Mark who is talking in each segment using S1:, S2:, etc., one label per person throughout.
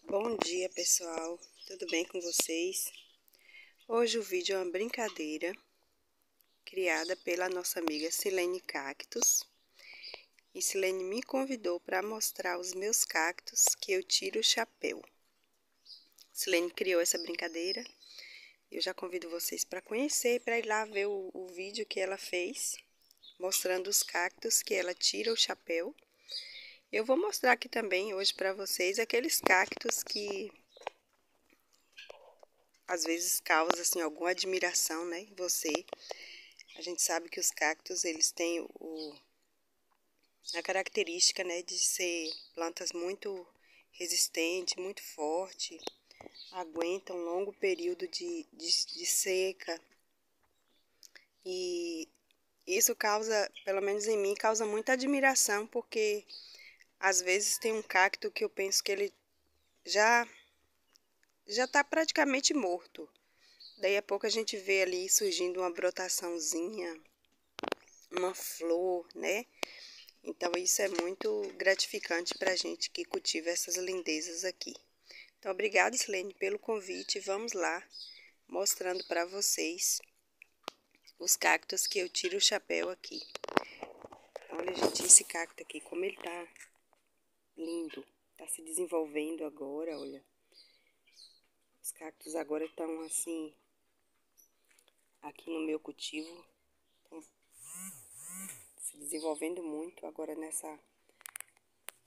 S1: Bom dia, pessoal, tudo bem com vocês? Hoje o vídeo é uma brincadeira criada pela nossa amiga Silene Cactos. E Silene me convidou para mostrar os meus cactos que eu tiro o chapéu. Silene criou essa brincadeira. Eu já convido vocês para conhecer, para ir lá ver o vídeo que ela fez, mostrando os cactos que ela tira o chapéu. Eu vou mostrar aqui também hoje para vocês aqueles cactos que às vezes causa assim alguma admiração, né, em você. A gente sabe que os cactos, eles têm a característica, né, de ser plantas muito resistentes, muito fortes, aguentam um longo período de seca. E isso causa, pelo menos em mim, causa muita admiração, porque às vezes tem um cacto que eu penso que ele já está praticamente morto. Daí a pouco a gente vê ali surgindo uma brotaçãozinha, uma flor, né? Então isso é muito gratificante para a gente que cultiva essas lindezas aqui. Então obrigada, Silene, pelo convite. Vamos lá, mostrando para vocês os cactos que eu tiro o chapéu aqui. Olha, gente, esse cacto aqui, como ele tá lindo. Tá se desenvolvendo agora, olha. Os cactos agora estão assim, aqui no meu cultivo, estão se desenvolvendo muito agora nessa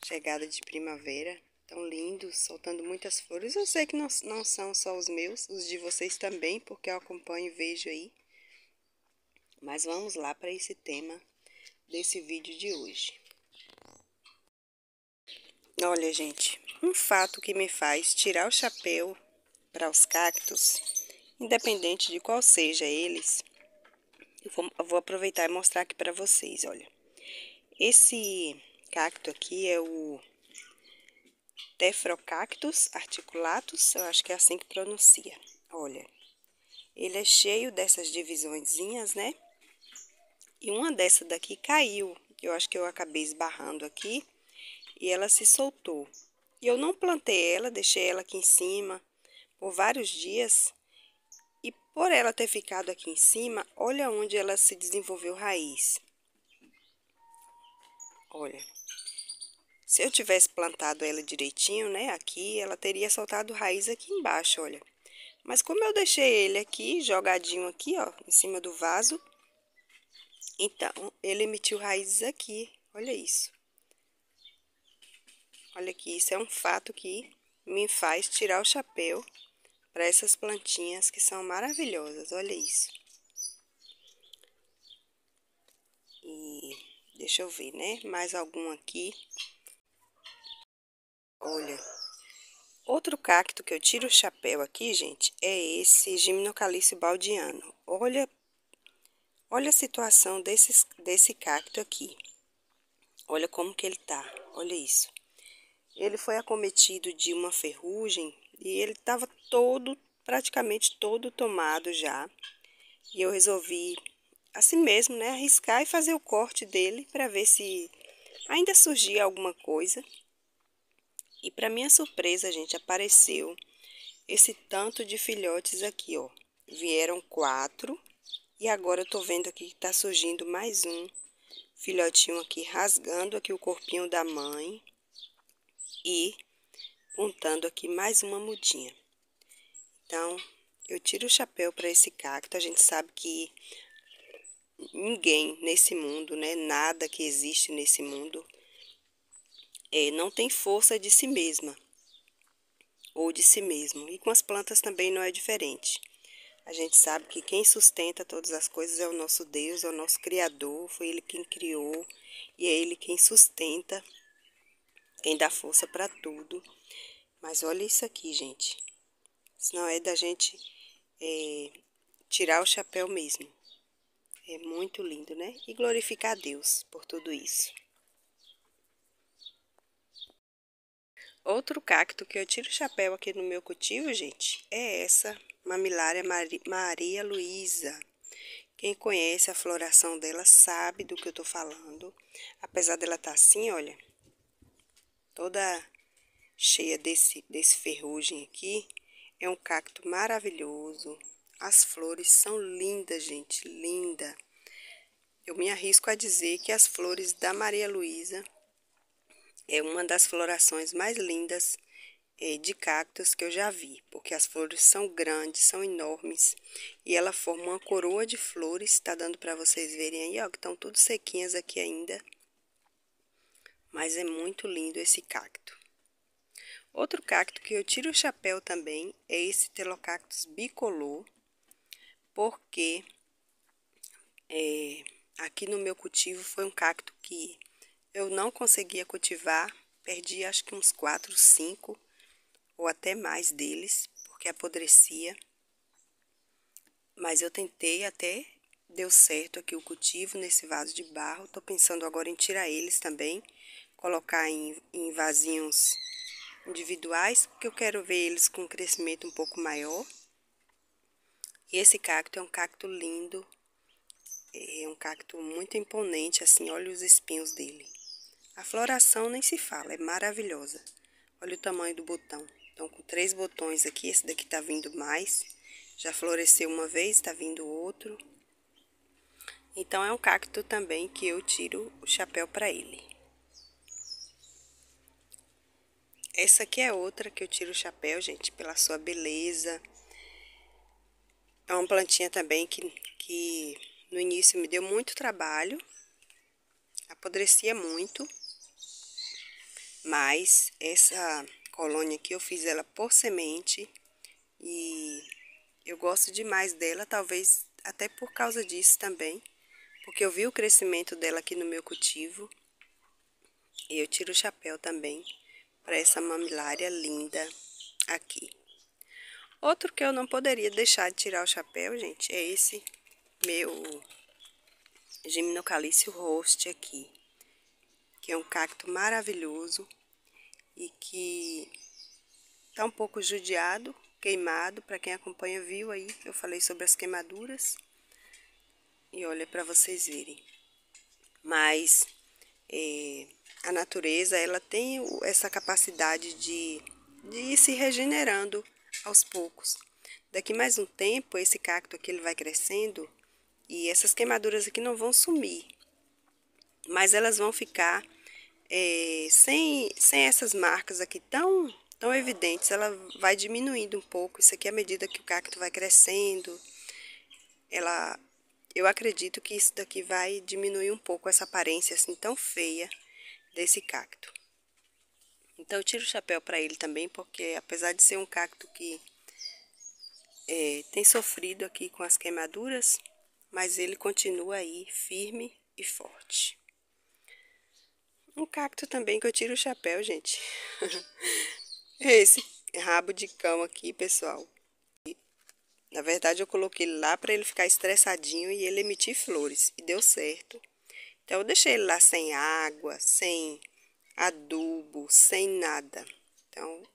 S1: chegada de primavera. Tão lindos, soltando muitas flores. Eu sei que não são só os meus, os de vocês também, porque eu acompanho e vejo aí. Mas vamos lá para esse tema desse vídeo de hoje. Olha, gente, um fato que me faz tirar o chapéu para os cactos, independente de qual seja eles, eu vou aproveitar e mostrar aqui para vocês, olha. Esse cacto aqui é o Tephrocarpus articulatus, eu acho que é assim que pronuncia. Olha, ele é cheio dessas divisõezinhas, né? E uma dessa daqui caiu, eu acho que eu acabei esbarrando aqui e ela se soltou. E eu não plantei ela, deixei ela aqui em cima por vários dias. E por ela ter ficado aqui em cima, olha onde ela se desenvolveu raiz. Olha, se eu tivesse plantado ela direitinho, né, aqui, ela teria soltado raiz aqui embaixo, olha. Mas como eu deixei ele aqui, jogadinho aqui, ó, em cima do vaso, então, ele emitiu raízes aqui, olha isso. Olha aqui, isso é um fato que me faz tirar o chapéu para essas plantinhas que são maravilhosas, olha isso. E deixa eu ver, né, mais algum aqui. Olha, outro cacto que eu tiro o chapéu aqui, gente, é esse Gimnocalice baldiano. Olha a situação desse cacto aqui. Olha como que ele tá, olha isso. Ele foi acometido de uma ferrugem e ele estava praticamente todo tomado já. E eu resolvi, assim mesmo, né, arriscar e fazer o corte dele para ver se ainda surgia alguma coisa. E para minha surpresa, gente, apareceu esse tanto de filhotes aqui, ó. Vieram 4 e agora eu tô vendo aqui que tá surgindo mais um filhotinho aqui, rasgando aqui o corpinho da mãe e montando aqui mais uma mudinha. Então, eu tiro o chapéu para esse cacto. A gente sabe que ninguém nesse mundo, né, nada que existe nesse mundo, não tem força de si mesma ou de si mesmo. E com as plantas também não é diferente. A gente sabe que quem sustenta todas as coisas é o nosso Deus, é o nosso Criador, foi Ele quem criou e é Ele quem sustenta, quem dá força para tudo. Mas olha isso aqui, gente. Isso não é da gente tirar o chapéu mesmo. É muito lindo, né? E glorificar a Deus por tudo isso. Outro cacto que eu tiro o chapéu aqui no meu cultivo, gente, é essa Mamilária Maria Luísa. Quem conhece a floração dela sabe do que eu tô falando. Apesar dela estar assim, olha, toda cheia desse ferrugem aqui. É um cacto maravilhoso. As flores são lindas, gente, linda. Eu me arrisco a dizer que as flores da Maria Luísa é uma das florações mais lindas de cactos que eu já vi, porque as flores são grandes, são enormes, e ela forma uma coroa de flores. Tá dando para vocês verem aí, ó, que estão tudo sequinhas aqui ainda, mas é muito lindo esse cacto. Outro cacto que eu tiro o chapéu também é esse Telocactus bicolor, porque aqui no meu cultivo foi um cacto que eu não conseguia cultivar, perdi acho que uns 4, 5 ou até mais deles, porque apodrecia. Mas eu tentei, até deu certo aqui o cultivo nesse vaso de barro. Tô pensando agora em tirar eles também, colocar em vasinhos individuais, porque eu quero ver eles com um crescimento um pouco maior. E esse cacto é um cacto lindo, é um cacto muito imponente, assim, olha os espinhos dele. A floração nem se fala, é maravilhosa. Olha o tamanho do botão. Então, com 3 botões aqui, esse daqui tá vindo mais. Já floresceu uma vez, tá vindo outro. Então, é um cacto também que eu tiro o chapéu para ele. Essa aqui é outra que eu tiro o chapéu, gente, pela sua beleza. É uma plantinha também que no início me deu muito trabalho. Apodrecia muito. Mas essa colônia aqui eu fiz ela por semente. E eu gosto demais dela, talvez até por causa disso também. Porque eu vi o crescimento dela aqui no meu cultivo. E eu tiro o chapéu também para essa mamilária linda aqui. Outro que eu não poderia deixar de tirar o chapéu, gente, é esse meu Gimnocalício roste aqui. Que é um cacto maravilhoso e que tá um pouco judiado, queimado. Para quem acompanha viu aí, eu falei sobre as queimaduras. E olha para vocês verem. Mas a natureza, ela tem essa capacidade de ir se regenerando aos poucos. Daqui mais um tempo, esse cacto aqui ele vai crescendo e essas queimaduras aqui não vão sumir. Mas elas vão ficar sem essas marcas aqui tão evidentes. Ela vai diminuindo um pouco. Isso aqui, à medida que o cacto vai crescendo, eu acredito que isso daqui vai diminuir um pouco essa aparência assim tão feia desse cacto. Então eu tiro o chapéu para ele também, porque apesar de ser um cacto que tem sofrido aqui com as queimaduras, mas ele continua aí firme e forte. Um cacto também que eu tiro o chapéu, gente. É esse rabo de cão aqui, pessoal. Na verdade, eu coloquei ele lá para ele ficar estressadinho e ele emitir flores. E deu certo. Então, eu deixei ele lá sem água, sem adubo, sem nada. Então,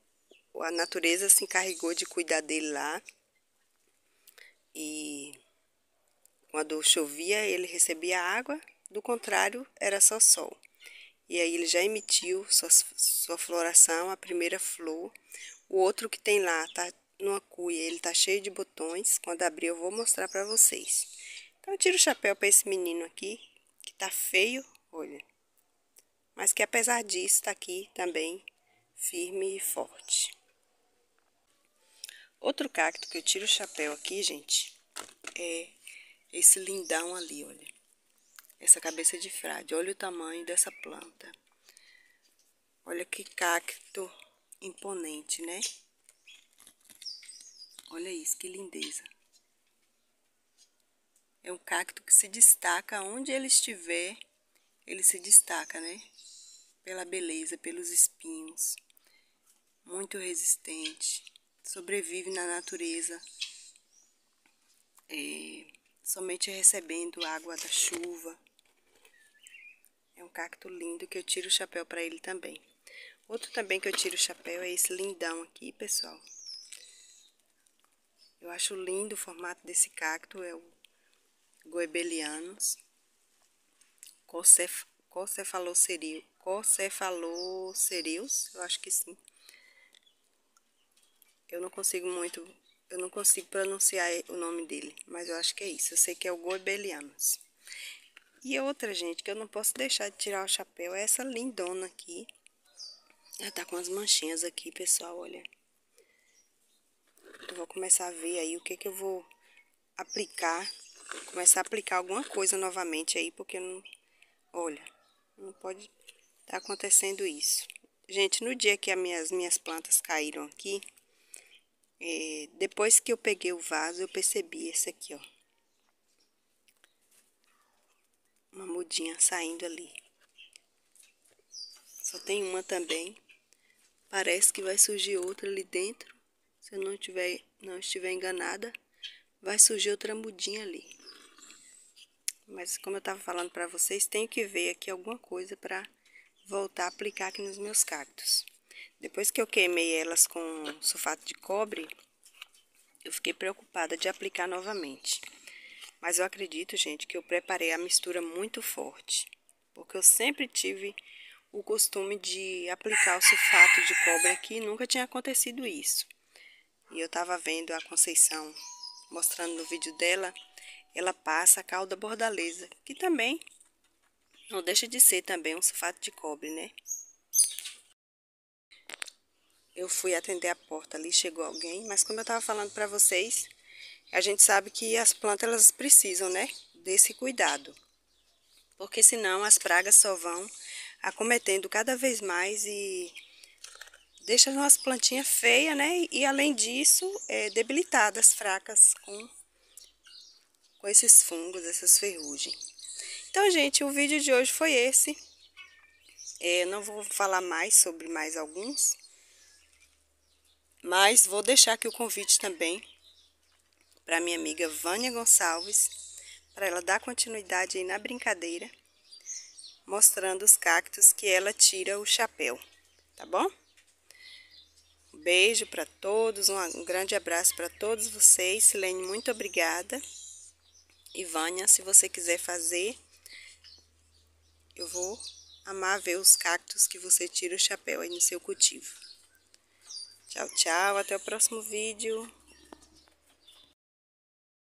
S1: a natureza se encarregou de cuidar dele lá. E quando chovia, ele recebia água. Do contrário, era só sol. E aí ele já emitiu sua floração, a primeira flor. O outro que tem lá tá numa cuia, ele tá cheio de botões. Quando abrir eu vou mostrar pra vocês. Então eu tiro o chapéu pra esse menino aqui, que tá feio, olha. Mas que apesar disso tá aqui também firme e forte. Outro cacto que eu tiro o chapéu aqui, gente, é esse lindão ali, olha. Essa cabeça de frade, olha o tamanho dessa planta. Olha que cacto imponente, né? Olha isso, que lindeza. É um cacto que se destaca onde ele estiver, ele se destaca, né? Pela beleza, pelos espinhos. Muito resistente. Sobrevive na natureza. Somente recebendo água da chuva. É um cacto lindo que eu tiro o chapéu para ele também. Outro também que eu tiro o chapéu é esse lindão aqui, pessoal. Eu acho lindo o formato desse cacto, é o Goebelianus Cocephalocerius, eu acho que sim. Eu não consigo pronunciar o nome dele, mas eu acho que é isso. Eu sei que é o Goibelianus. E outra, gente, que eu não posso deixar de tirar o chapéu é essa lindona aqui. Ela tá com as manchinhas aqui, pessoal, olha. Eu vou começar a ver aí o que eu vou aplicar. Começar a aplicar alguma coisa novamente aí, porque não... Olha, não pode estar acontecendo isso. Gente, no dia que as minhas plantas caíram aqui, depois que eu peguei o vaso, eu percebi esse aqui, ó. Uma mudinha saindo ali. Só tem uma também. Parece que vai surgir outra ali dentro. Se eu não estiver enganada, vai surgir outra mudinha ali. Mas como eu estava falando para vocês, tenho que ver aqui alguma coisa para voltar a aplicar aqui nos meus cactos. Depois que eu queimei elas com sulfato de cobre, eu fiquei preocupada de aplicar novamente. Mas eu acredito, gente, que eu preparei a mistura muito forte. Porque eu sempre tive o costume de aplicar o sulfato de cobre aqui e nunca tinha acontecido isso. E eu tava vendo a Conceição mostrando no vídeo dela, ela passa a calda bordaleza, que também não deixa de ser também um sulfato de cobre, né? Eu fui atender a porta ali, chegou alguém, mas como eu tava falando para vocês, a gente sabe que as plantas elas precisam, né, desse cuidado. Porque senão as pragas só vão acometendo cada vez mais e deixa as plantinhas feias, né? E além disso, debilitadas, fracas com esses fungos, essas ferrugens. Então, gente, o vídeo de hoje foi esse. Não vou falar mais sobre mais alguns, mas vou deixar aqui o convite também para minha amiga Vânia Gonçalves, para ela dar continuidade aí na brincadeira, mostrando os cactos que ela tira o chapéu, tá bom? Um beijo para todos, um grande abraço para todos vocês. Silene, muito obrigada. E Vânia, se você quiser fazer, eu vou amar ver os cactos que você tira o chapéu aí no seu cultivo. Tchau, tchau, até o próximo vídeo.